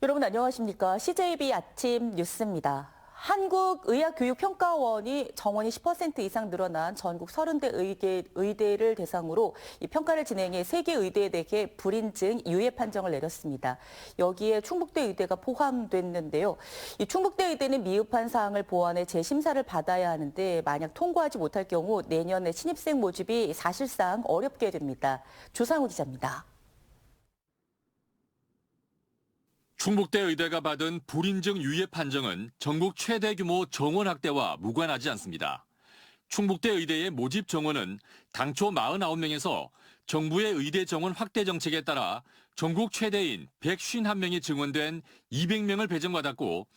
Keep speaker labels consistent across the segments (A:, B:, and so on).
A: 여러분 안녕하십니까? CJB 아침 뉴스입니다. 한국의학교육평가원이 정원이 10% 이상 늘어난 전국 30대 의대를 대상으로 이 평가를 진행해 3개 의대에 대해 불인증 유예 판정을 내렸습니다. 여기에 충북대 의대가 포함됐는데요. 이 충북대 의대는 미흡한 사항을 보완해 재심사를 받아야 하는데 만약 통과하지 못할 경우 내년에 신입생 모집이 사실상 어렵게 됩니다. 조상우 기자입니다.
B: 충북대 의대가 받은 불인증 유예 판정은 전국 최대 규모 정원 확대와 무관하지 않습니다. 충북대 의대의 모집 정원은 당초 49명에서 정부의 의대 정원 확대 정책에 따라 전국 최대인 151명이 증원된 200명을 배정받았고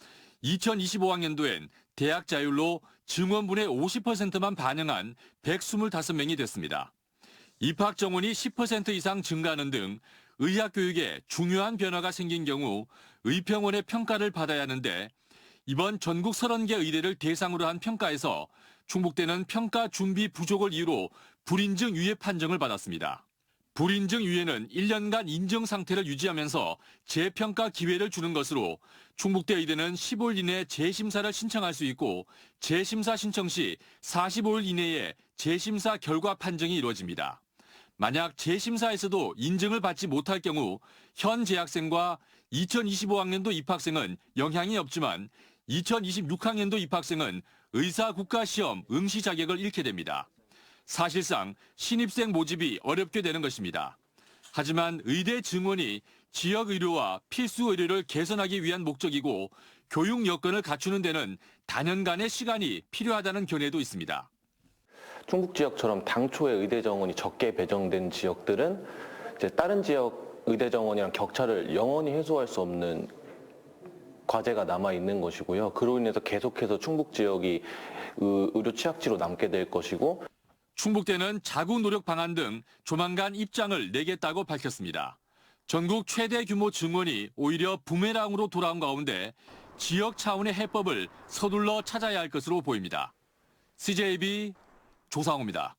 B: 2025학년도엔 대학 자율로 증원분의 50%만 반영한 125명이 됐습니다. 입학 정원이 10% 이상 증가하는 등 의학교육에 중요한 변화가 생긴 경우 의평원의 평가를 받아야 하는데 이번 전국 30개 의대를 대상으로 한 평가에서 충북대는 평가 준비 부족을 이유로 불인증 유예 판정을 받았습니다. 불인증 유예는 1년간 인증 상태를 유지하면서 재평가 기회를 주는 것으로 충북대 의대는 15일 이내 재심사를 신청할 수 있고 재심사 신청 시 45일 이내에 재심사 결과 판정이 이루어집니다. 만약 재심사에서도 인증을 받지 못할 경우 현 재학생과 2025학년도 입학생은 영향이 없지만 2026학년도 입학생은 의사국가시험 응시 자격을 잃게 됩니다. 사실상 신입생 모집이 어렵게 되는 것입니다. 하지만 의대 증원이 지역 의료와 필수 의료를 개선하기 위한 목적이고 교육 여건을 갖추는 데는 단연간의 시간이 필요하다는 견해도 있습니다.
C: 충북 지역처럼 당초에 의대 정원이 적게 배정된 지역들은 이제 다른 지역 의대 정원이랑 격차를 영원히 해소할 수 없는 과제가 남아 있는 것이고요. 그로 인해서 계속해서 충북 지역이 의료 취약지로 남게 될 것이고
B: 충북대는 자구 노력 방안 등 조만간 입장을 내겠다고 밝혔습니다. 전국 최대 규모 증원이 오히려 부메랑으로 돌아온 가운데 지역 차원의 해법을 서둘러 찾아야 할 것으로 보입니다. CJB 조상우입니다.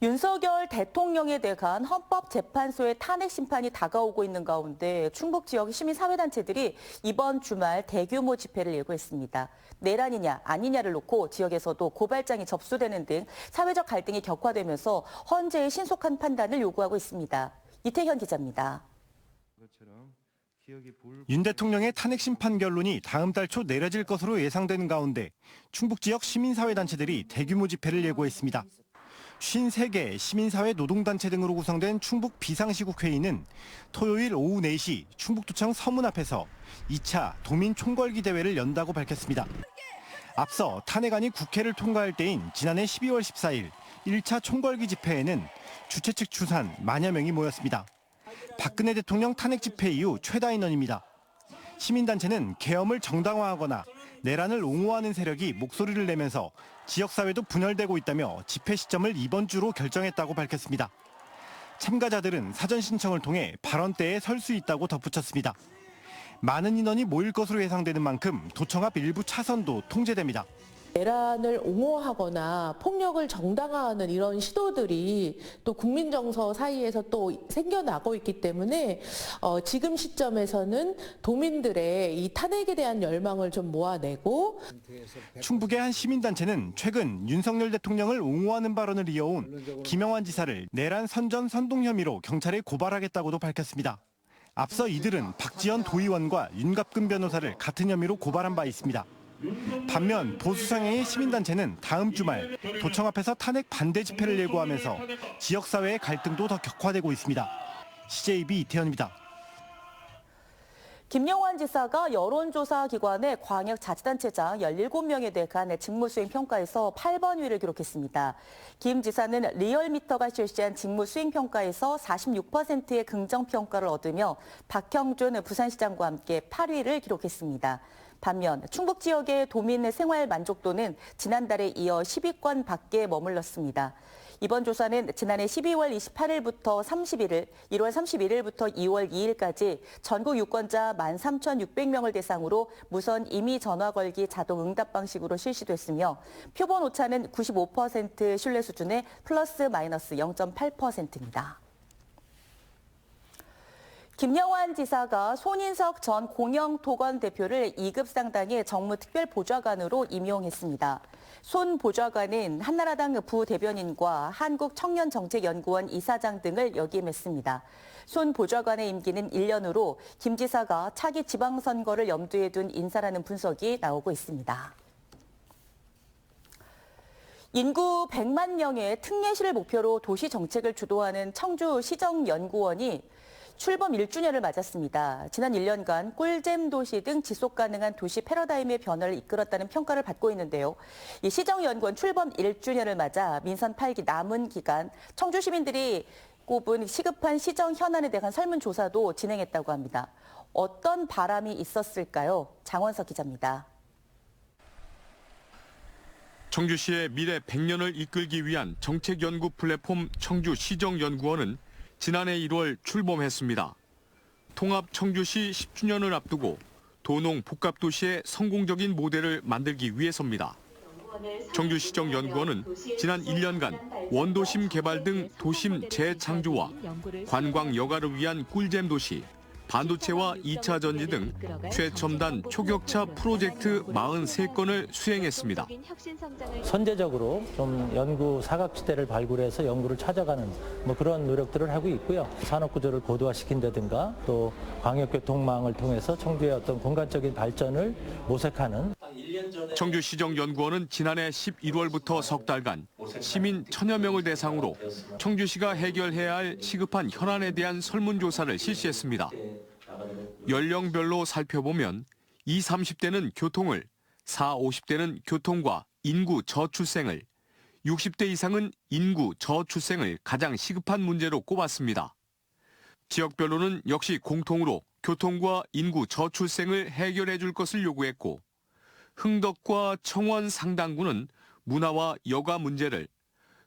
A: 윤석열 대통령에 대한 헌법재판소의 탄핵 심판이 다가오고 있는 가운데 충북 지역 시민사회단체들이 이번 주말 대규모 집회를 예고했습니다. 내란이냐 아니냐를 놓고 지역에서도 고발장이 접수되는 등 사회적 갈등이 격화되면서 헌재의 신속한 판단을 요구하고 있습니다. 이태현 기자입니다.
D: 윤 대통령의 탄핵 심판 결론이 다음 달 초 내려질 것으로 예상되는 가운데 충북 지역 시민사회단체들이 대규모 집회를 예고했습니다. 53개 시민사회 노동단체 등으로 구성된 충북 비상시국회의는 토요일 오후 4시 충북도청 서문 앞에서 2차 도민 총궐기 대회를 연다고 밝혔습니다. 앞서 탄핵안이 국회를 통과할 때인 지난해 12월 14일 1차 총궐기 집회에는 주최 측 추산 만여 명이 모였습니다. 박근혜 대통령 탄핵 집회 이후 최다 인원입니다. 시민단체는 계엄을 정당화하거나 내란을 옹호하는 세력이 목소리를 내면서 지역사회도 분열되고 있다며 집회 시점을 이번 주로 결정했다고 밝혔습니다. 참가자들은 사전 신청을 통해 발언대에 설 수 있다고 덧붙였습니다. 많은 인원이 모일 것으로 예상되는 만큼 도청 앞 일부 차선도 통제됩니다.
E: 내란을 옹호하거나 폭력을 정당화하는 이런 시도들이 또 국민 정서 사이에서 또 생겨나고 있기 때문에 지금 시점에서는 도민들의 이 탄핵에 대한 열망을 좀 모아내고
D: 충북의 한 시민단체는 최근 윤석열 대통령을 옹호하는 발언을 이어온 김영환 지사를 내란 선전 선동 혐의로 경찰에 고발하겠다고도 밝혔습니다. 앞서 이들은 박지원 도의원과 윤갑근 변호사를 같은 혐의로 고발한 바 있습니다. 반면 보수 성향의 시민단체는 다음 주말 도청 앞에서 탄핵 반대 집회를 예고하면서 지역사회의 갈등도 더 격화되고 있습니다. CJB 이태현입니다.
A: 김영환 지사가 여론조사 기관의 광역자치단체장 17명에 대한 직무수행 평가에서 8번 위를 기록했습니다. 김 지사는 리얼미터가 실시한 직무수행 평가에서 46%의 긍정평가를 얻으며 박형준 부산시장과 함께 8위를 기록했습니다. 반면 충북 지역의 도민의 생활 만족도는 지난달에 이어 10위권 밖에 머물렀습니다. 이번 조사는 지난해 12월 28일부터 1월 31일부터 2월 2일까지 전국 유권자 13,600명을 대상으로 무선 임의 전화 걸기 자동 응답 방식으로 실시됐으며 표본 오차는 95% 신뢰 수준의 플러스 마이너스 0.8%입니다. 김영환 지사가 손인석 전 공영토건 대표를 2급 상당의 정무특별보좌관으로 임용했습니다. 손 보좌관은 한나라당 부대변인과 한국청년정책연구원 이사장 등을 역임했습니다. 손 보좌관의 임기는 1년으로 김 지사가 차기 지방선거를 염두에 둔 인사라는 분석이 나오고 있습니다. 인구 100만 명의 특례시를 목표로 도시 정책을 주도하는 청주시정연구원이 출범 1주년을 맞았습니다. 지난 1년간 꿀잼 도시 등 지속 가능한 도시 패러다임의 변화를 이끌었다는 평가를 받고 있는데요. 이 시정연구원 출범 1주년을 맞아 민선 8기 남은 기간 청주 시민들이 꼽은 시급한 시정 현안에 대한 설문조사도 진행했다고 합니다. 어떤 바람이 있었을까요? 장원석 기자입니다.
F: 청주시의 미래 100년을 이끌기 위한 정책연구 플랫폼 청주시정연구원은 지난해 1월 출범했습니다. 통합 청주시 10주년을 앞두고 도농 복합도시의 성공적인 모델을 만들기 위해서입니다. 청주시정연구원은 지난 1년간 원도심 개발 등 도심 재창조와 관광 여가를 위한 꿀잼 도시, 반도체와 2차 전지 등 최첨단 초격차 프로젝트 43건을 수행했습니다.
G: 선제적으로 좀 연구 사각지대를 발굴해서 연구를 찾아가는 그런 노력들을 하고 있고요. 산업구조를 고도화시킨다든가 또 광역교통망을 통해서 청주의 어떤 공간적인 발전을 모색하는.
F: 청주시정연구원은 지난해 11월부터 석 달간 시민 1000여 명을 대상으로 청주시가 해결해야 할 시급한 현안에 대한 설문조사를 실시했습니다. 연령별로 살펴보면 20, 30대는 교통을, 40, 50대는 교통과 인구 저출생을, 60대 이상은 인구 저출생을 가장 시급한 문제로 꼽았습니다. 지역별로는 역시 공통으로 교통과 인구 저출생을 해결해 줄 것을 요구했고, 흥덕과 청원 상당구는 문화와 여가 문제를,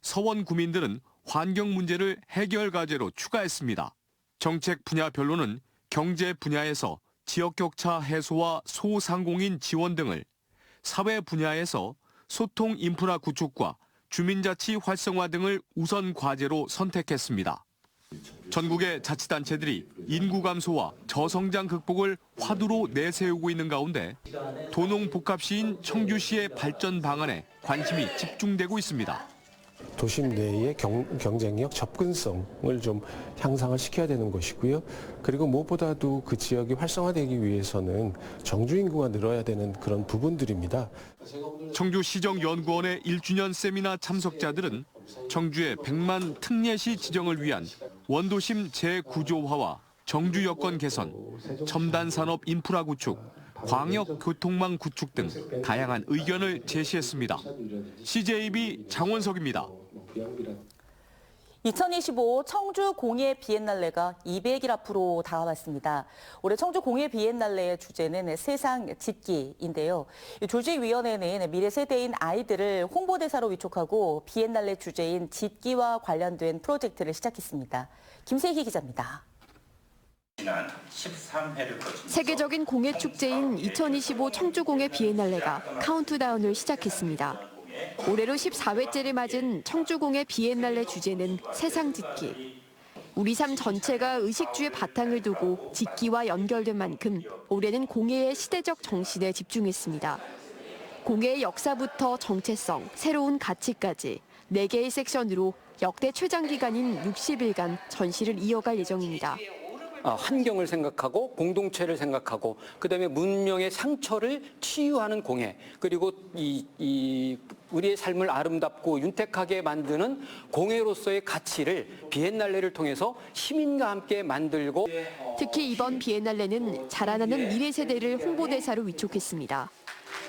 F: 서원 구민들은 환경 문제를 해결 과제로 추가했습니다. 정책 분야별로는 경제 분야에서 지역 격차 해소와 소상공인 지원 등을, 사회 분야에서 소통 인프라 구축과 주민자치 활성화 등을 우선 과제로 선택했습니다. 전국의 자치단체들이 인구 감소와 저성장 극복을 화두로 내세우고 있는 가운데 도농 복합시인 청주시의 발전 방안에 관심이 집중되고 있습니다.
H: 도심 내의 경쟁력, 접근성을 좀 향상을 시켜야 되는 것이고요. 그리고 무엇보다도 그 지역이 활성화되기 위해서는 정주 인구가 늘어야 되는 그런 부분들입니다.
F: 청주시정연구원의 1주년 세미나 참석자들은 청주의 100만 특례시 지정을 위한 원도심 재구조화와 정주 여건 개선, 첨단 산업 인프라 구축, 광역 교통망 구축 등 다양한 의견을 제시했습니다. CJB 장원석입니다.
A: 2025 청주 공예 비엔날레가 200일 앞으로 다가왔습니다. 올해 청주 공예 비엔날레의 주제는 세상 짓기인데요. 조직위원회는 미래 세대인 아이들을 홍보대사로 위촉하고 비엔날레 주제인 짓기와 관련된 프로젝트를 시작했습니다. 김세희 기자입니다.
I: 세계적인 공예 축제인 2025 청주공예 비엔날레가 카운트다운을 시작했습니다. 올해로 14회째를 맞은 청주공예 비엔날레 주제는 세상 짓기. 우리 삶 전체가 의식주의 바탕을 두고 짓기와 연결된 만큼 올해는 공예의 시대적 정신에 집중했습니다. 공예의 역사부터 정체성, 새로운 가치까지 4개의 섹션으로 역대 최장 기간인 60일간 전시를 이어갈 예정입니다.
J: 환경을 생각하고 공동체를 생각하고 그다음에 문명의 상처를 치유하는 공예, 그리고 우리의 삶을 아름답고 윤택하게 만드는 공예로서의 가치를 비엔날레를 통해서 시민과 함께 만들고,
I: 특히 이번 비엔날레는 자라나는 미래 세대를 홍보대사로 위촉했습니다.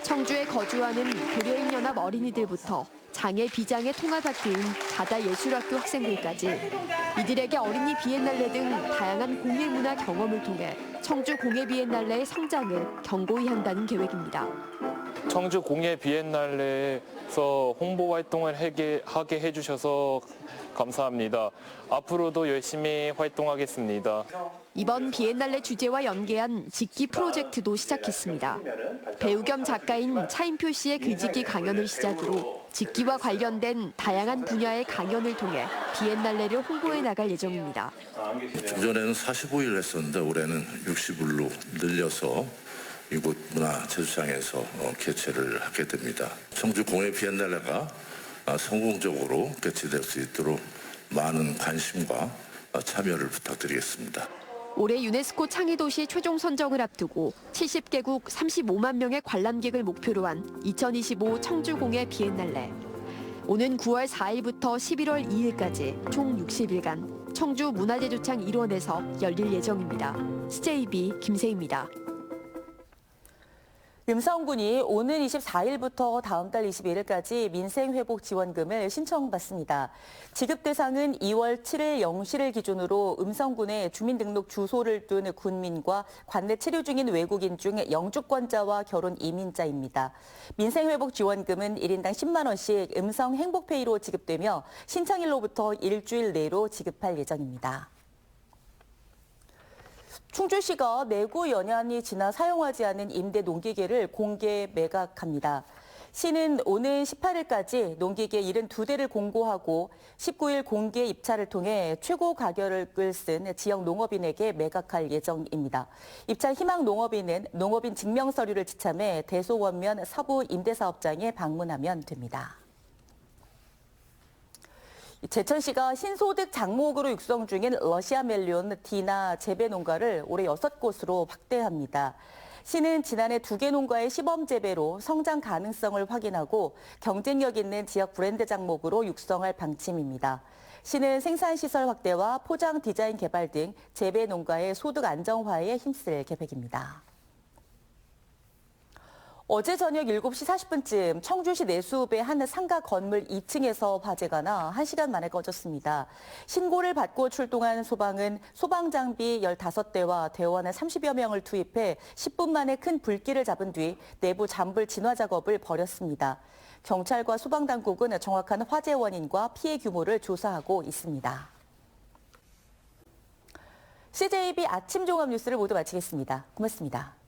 I: 청주에 거주하는 고려인연합 어린이들부터 장애 비장애 통합학교인 자다예술학교 학생들까지 이들에게 어린이 비엔날레 등 다양한 공예 문화 경험을 통해 청주 공예 비엔날레의 성장을 견고히 한다는 계획입니다.
K: 청주 공예 비엔날레에서 홍보 활동을 하게 해주셔서 감사합니다. 앞으로도 열심히 활동하겠습니다.
I: 이번 비엔날레 주제와 연계한 직기 프로젝트도 시작했습니다. 배우 겸 작가인 차인표 씨의 글짓기 강연을 시작으로 직기와 관련된 다양한 분야의 강연을 통해 비엔날레를 홍보해 나갈 예정입니다.
L: 그전에는 45일 했었는데 올해는 60일로 늘려서 이곳 문화체조장에서 개최를 하게 됩니다. 청주 공예 비엔날레가 성공적으로 개최될 수 있도록 많은 관심과 참여를 부탁드리겠습니다.
I: 올해 유네스코 창의도시 최종 선정을 앞두고 70개국 35만 명의 관람객을 목표로 한 2025 청주공예 비엔날레. 오는 9월 4일부터 11월 2일까지 총 60일간 청주 문화제조창 일원에서 열릴 예정입니다. CJB 김세희입니다.
A: 음성군이 오는 24일부터 다음 달 21일까지 민생회복지원금을 신청받습니다. 지급 대상은 2월 7일 0시를 기준으로 음성군에 주민등록 주소를 둔 군민과 관내 체류 중인 외국인 중 영주권자와 결혼 이민자입니다. 민생회복지원금은 1인당 10만 원씩 음성 행복페이로 지급되며 신청일로부터 일주일 내로 지급할 예정입니다. 충주시가 내구 연한이 지나 사용하지 않은 임대 농기계를 공개 매각합니다. 시는 오는 18일까지 농기계 72대를 공고하고 19일 공개 입찰을 통해 최고 가격을 쓴 지역 농업인에게 매각할 예정입니다. 입찰 희망 농업인은 농업인 증명 서류를 지참해 대소원면 서부 임대사업장에 방문하면 됩니다. 제천시가 신소득 작목으로 육성 중인 러시아 멜론 디나 재배 농가를 올해 6곳으로 확대합니다. 시는 지난해 2개 농가의 시범 재배로 성장 가능성을 확인하고 경쟁력 있는 지역 브랜드 작목으로 육성할 방침입니다. 시는 생산시설 확대와 포장 디자인 개발 등 재배 농가의 소득 안정화에 힘쓸 계획입니다. 어제 저녁 7시 40분쯤 청주시 내수읍의 한 상가 건물 2층에서 화재가 나 1시간 만에 꺼졌습니다. 신고를 받고 출동한 소방은 소방장비 15대와 대원을 30여 명을 투입해 10분 만에 큰 불길을 잡은 뒤 내부 잔불 진화 작업을 벌였습니다. 경찰과 소방당국은 정확한 화재 원인과 피해 규모를 조사하고 있습니다. CJB 아침 종합 뉴스를 모두 마치겠습니다. 고맙습니다.